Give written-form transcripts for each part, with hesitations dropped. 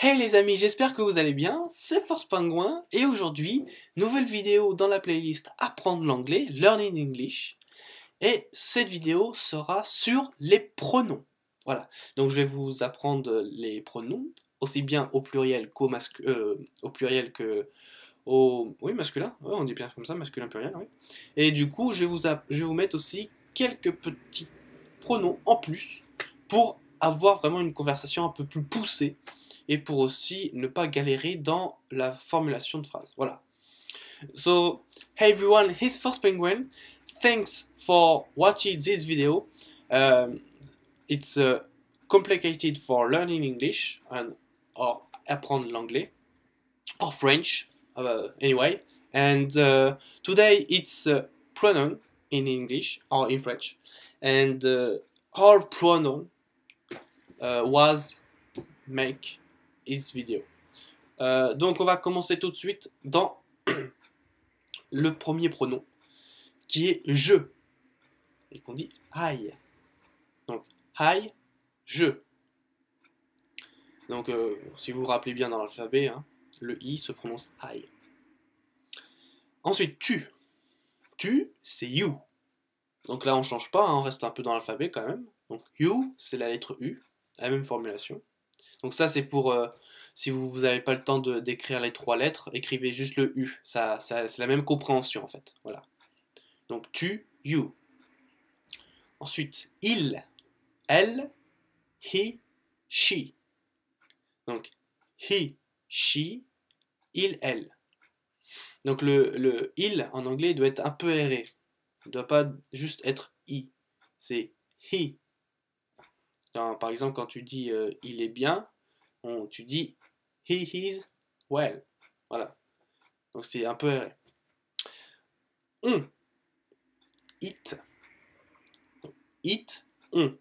Hey les amis, j'espère que vous allez bien, c'est Force Pingouin et aujourd'hui, nouvelle vidéo dans la playlist Apprendre l'anglais, Learning English. Et cette vidéo sera sur les pronoms. Voilà, donc je vais vous apprendre les pronoms, aussi bien au pluriel au pluriel que au... Oui, masculin, ouais, on dit bien comme ça, masculin pluriel, oui. Et du coup, je vais vous mettre aussi quelques petits pronoms en plus pour avoir vraiment une conversation un peu plus poussée et pour aussi ne pas galérer dans la formulation de phrases. Voilà. So, hey everyone, here's First Penguin. Thanks for watching this video. It's complicated for learning English and or apprendre l'anglais or French anyway. And today it's pronoun in English or in French, and our pronoun was make its video. Donc on va commencer tout de suite dans le premier pronom qui est je et qu'on dit I. Donc I, je. Donc si vous vous rappelez bien dans l'alphabet, hein, le I se prononce I. Ensuite tu. Tu, c'est you. Donc là on change pas, hein, on reste un peu dans l'alphabet quand même. Donc you, c'est la lettre U, la même formulation. Donc ça c'est pour si vous n'avez pas le temps d'écrire les trois lettres, écrivez juste le U. C'est la même compréhension en fait. Voilà. Donc tu, you. Ensuite il, elle, he, she. Donc he, she, il, elle. Donc le il en anglais doit être un peu aéré. Il ne doit pas juste être I. C'est he. Par exemple, quand tu dis il est bien, tu dis he is well. Voilà. Donc c'est un peu aéré. On. It. It. On.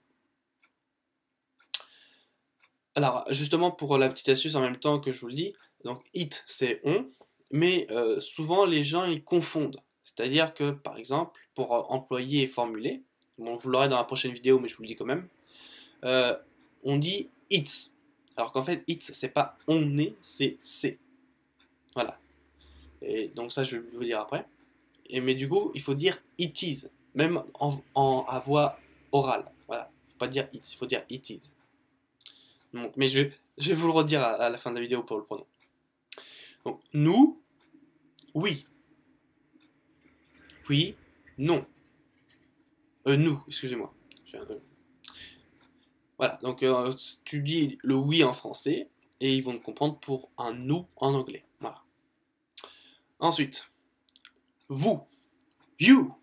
Alors, justement, pour la petite astuce en même temps que je vous le dis, donc it c'est on, mais souvent les gens ils confondent. C'est-à-dire que, par exemple, pour employer et formuler, bon, je vous l'aurai dans la prochaine vidéo, mais je vous le dis quand même, on dit it's. Alors qu'en fait, it's, c'est pas on est, c'est. Voilà. Et donc ça, je vais vous dire après. Mais du coup, il faut dire it is, même à voix orale. Voilà. Il ne faut pas dire it, il faut dire it is. Donc, mais je vais vous le redire à la fin de la vidéo pour le pronom. Donc, nous, oui. Oui, non. Nous, excusez-moi. Voilà, donc tu dis le oui en français et ils vont te comprendre pour un nous en anglais. Voilà. Ensuite, vous, you.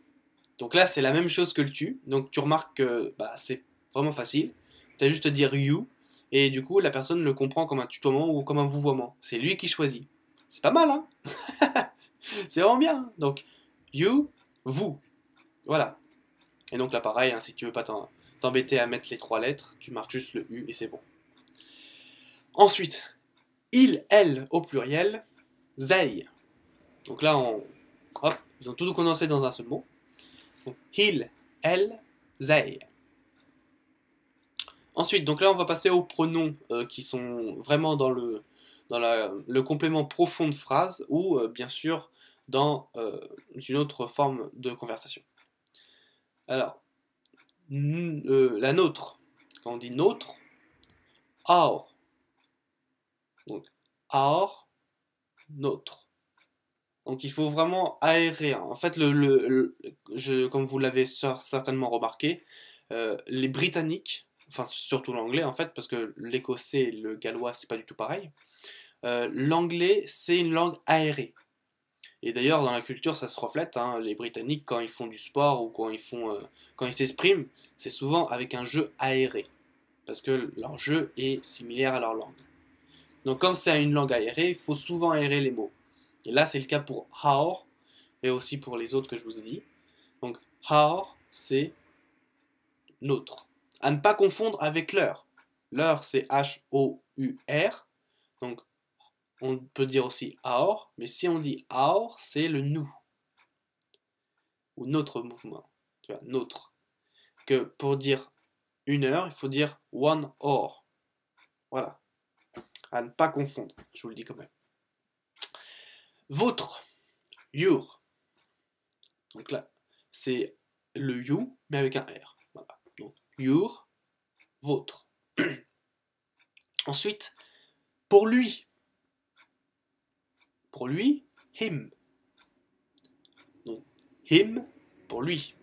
Donc là, c'est la même chose que le tu. Donc tu remarques que bah, c'est vraiment facile. Tu as juste à dire you et du coup, la personne le comprend comme un tutoiement ou comme un vouvoiement. C'est lui qui choisit. C'est pas mal, hein. C'est vraiment bien. Donc, you, vous. Voilà. Et donc là, pareil, hein, si tu veux pas t'embêter à mettre les trois lettres, tu marques juste le U et c'est bon. Ensuite, il, elle au pluriel, they. Donc là, hop, ils ont tout condensé dans un seul mot. Donc, il, elle, they. Ensuite, donc là, on va passer aux pronoms qui sont vraiment dans le complément profond de phrase ou bien sûr dans une autre forme de conversation. Alors, la nôtre. Quand on dit nôtre, our. Donc, our, nôtre. Donc, il faut vraiment aérer. En fait, comme vous l'avez certainement remarqué, les Britanniques, enfin surtout l'anglais en fait, parce que l'écossais et le gallois, c'est pas du tout pareil. L'anglais, c'est une langue aérée. Et d'ailleurs, dans la culture, ça se reflète. Hein, les Britanniques, quand ils font du sport ou quand ils s'expriment, c'est souvent avec un jeu aéré. Parce que leur jeu est similaire à leur langue. Donc comme c'est une langue aérée, il faut souvent aérer les mots. Et là, c'est le cas pour our, et aussi pour les autres que je vous ai dit. Donc our, c'est notre. À ne pas confondre avec leur. Leur, c'est H-O-U-R. Donc on peut dire aussi our, mais si on dit our, c'est le nous. Ou notre mouvement. Tu vois, notre. Que pour dire une heure, il faut dire one hour. Voilà. À ne pas confondre, je vous le dis quand même. Votre, your. Donc là, c'est le you, mais avec un R. Voilà. Donc, your, votre. Ensuite, pour lui. Pour lui, him. Donc, him, pour lui.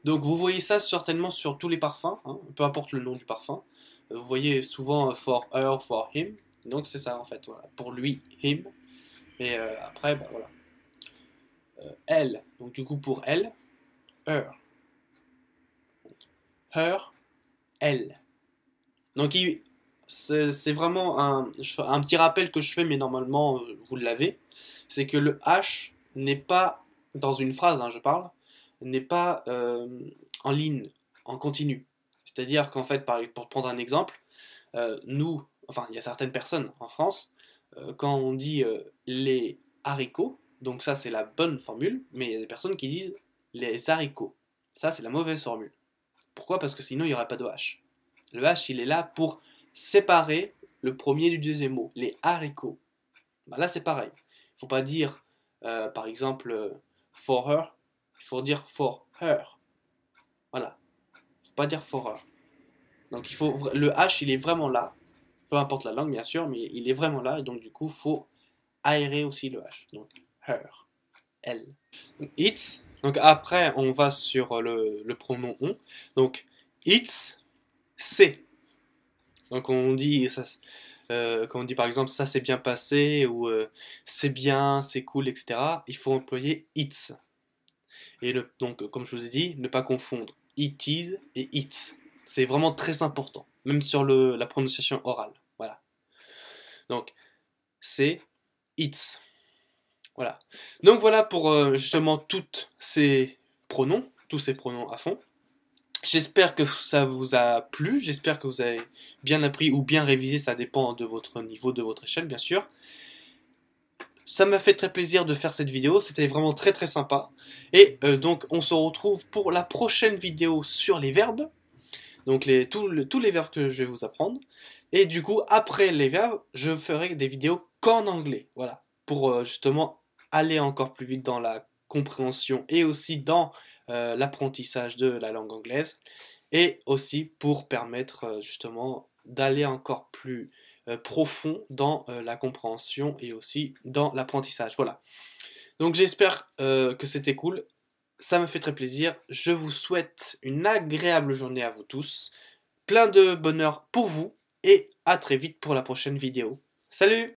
Donc, vous voyez ça certainement sur tous les parfums, hein, peu importe le nom du parfum. Vous voyez souvent for her, for him. Donc, c'est ça en fait. Voilà. Pour lui, him. Et après, bah, voilà. Elle. Donc, du coup, pour elle, her. Her, elle. Donc, c'est vraiment un petit rappel que je fais, mais normalement, vous l'avez. C'est que le H n'est pas, dans une phrase, hein, je parle, n'est pas en ligne, en continu. C'est-à-dire qu'en fait, pour prendre un exemple, nous, enfin, il y a certaines personnes en France, quand on dit les haricots, donc ça c'est la bonne formule, mais il y a des personnes qui disent les haricots. Ça c'est la mauvaise formule. Pourquoi? Parce que sinon il n'y aurait pas de H. Le H il est là pour séparer le premier du deuxième mot, les haricots. Bah, là c'est pareil. Il ne faut pas dire par exemple for her, il faut dire for her. Voilà. Il ne faut pas dire for her. Donc le H il est vraiment là, peu importe la langue bien sûr, mais il est vraiment là, et donc du coup il faut aérer aussi le H. Donc her, elle. It's, donc après on va sur le pronom on. Donc it's, c'est. Donc on dit ça, quand on dit par exemple ça s'est bien passé ou c'est bien, c'est cool, etc. Il faut employer it's. Et donc comme je vous ai dit, ne pas confondre it is et it's. C'est vraiment très important, même sur la prononciation orale. Voilà. Donc c'est it's. Voilà. Donc voilà pour justement tous ces pronoms à fond. J'espère que ça vous a plu, j'espère que vous avez bien appris ou bien révisé, ça dépend de votre niveau, de votre échelle bien sûr. Ça m'a fait très plaisir de faire cette vidéo, c'était vraiment très très sympa. Et donc on se retrouve pour la prochaine vidéo sur les verbes. Donc tous les verbes que je vais vous apprendre. Et du coup, après les verbes, je ferai des vidéos qu'en anglais. Voilà. Pour justement aller encore plus vite dans la compréhension et aussi dans l'apprentissage de la langue anglaise. Et aussi pour permettre justement d'aller encore plus profond dans la compréhension et aussi dans l'apprentissage. Voilà. Donc j'espère que c'était cool. Ça m'a fait très plaisir. Je vous souhaite une agréable journée à vous tous. Plein de bonheur pour vous. Et à très vite pour la prochaine vidéo. Salut!